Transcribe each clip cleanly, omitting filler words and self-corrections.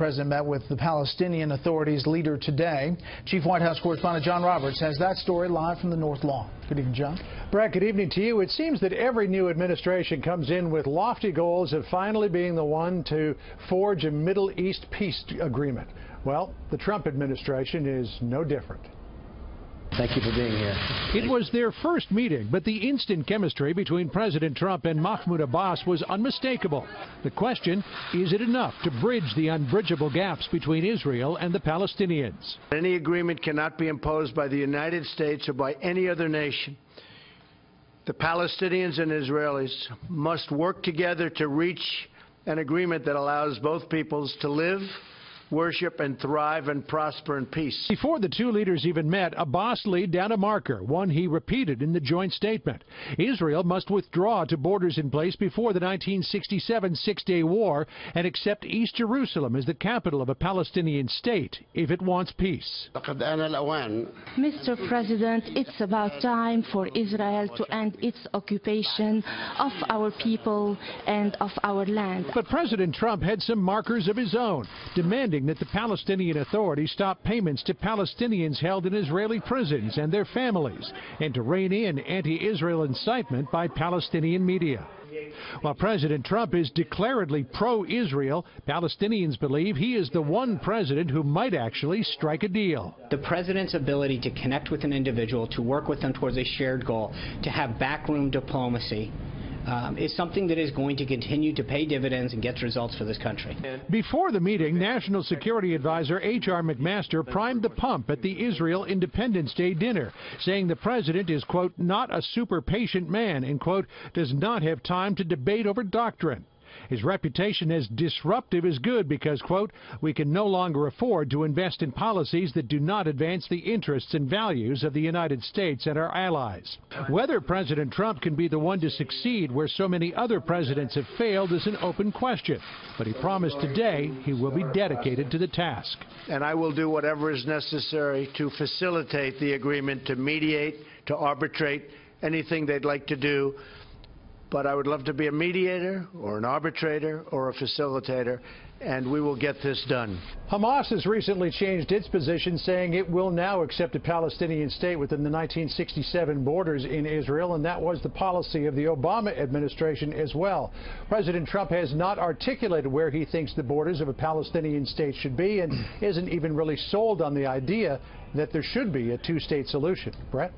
president met with the Palestinian Authority's leader today. Chief White House correspondent John Roberts has that story live from the North Lawn. Good evening, John. Brett, good evening to you. It seems that every new administration comes in with lofty goals of finally being the one to forge a Middle East peace agreement. Well, the Trump administration is no different. Thank you for being here. It was their first meeting, but the instant chemistry between President Trump and Mahmoud Abbas was unmistakable. The question, is it enough to bridge the unbridgeable gaps between Israel and the Palestinians? Any agreement cannot be imposed by the United States or by any other nation. The Palestinians and Israelis must work together to reach an agreement that allows both peoples to live, worship and thrive and prosper in peace. Before the two leaders even met, Abbas laid down a marker, one he repeated in the joint statement. Israel must withdraw to borders in place before the 1967 Six-Day War and accept East Jerusalem as the capital of a Palestinian state if it wants peace. Mr. President, it's about time for Israel to end its occupation of our people and of our land. But President Trump had some markers of his own, demanding that the Palestinian Authority stop payments to Palestinians held in Israeli prisons and their families, and to rein in anti-Israel incitement by Palestinian media. While President Trump is declaredly pro-Israel, Palestinians believe he is the one president who might actually strike a deal. The president's ability to connect with an individual, to work with them towards a shared goal, to have backroom diplomacy, is something that is going to continue to pay dividends and get results for this country. Before the meeting, National Security Advisor H.R. McMaster primed the pump at the Israel Independence Day dinner, saying the president is, quote, not a super patient man and, quote, does not have time to debate over doctrine. His reputation as disruptive is good because, quote, we can no longer afford to invest in policies that do not advance the interests and values of the United States and our allies. Whether President Trump can be the one to succeed where so many other presidents have failed is an open question. But he promised today he will be dedicated to the task. And I will do whatever is necessary to facilitate the agreement, to mediate, to arbitrate, anything they'd like to do. But I would love to be a mediator or an arbitrator or a facilitator, and we will get this done. Hamas has recently changed its position, saying it will now accept a Palestinian state within the 1967 borders in Israel, and that was the policy of the Obama administration as well. President Trump has not articulated where he thinks the borders of a Palestinian state should be and isn't even really sold on the idea that there should be a two-state solution. Brett?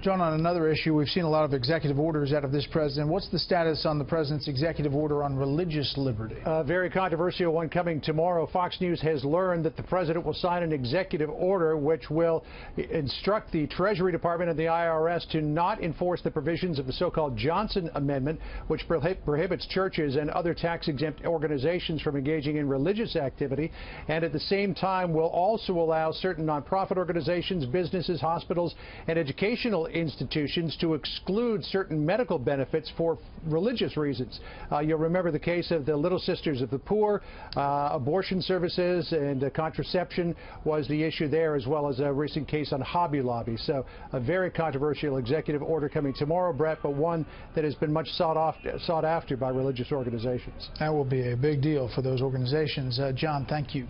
John, on another issue, we've seen a lot of executive orders out of this president. What's the status on the president's executive order on religious liberty? A very controversial one coming tomorrow. Fox News has learned that the president will sign an executive order which will instruct the Treasury Department and the IRS to not enforce the provisions of the so-called Johnson Amendment, which prohibits churches and other tax-exempt organizations from engaging in religious activity, and at the same time will also allow certain nonprofit organizations, businesses, hospitals, and educational institutions to exclude certain medical benefits for religious reasons. You'll remember the case of the Little Sisters of the Poor. Abortion services and contraception was the issue there, as well as a recent case on Hobby Lobby. So a very controversial executive order coming tomorrow, Brett, but one that has been much sought after by religious organizations. That will be a big deal for those organizations. John, thank you.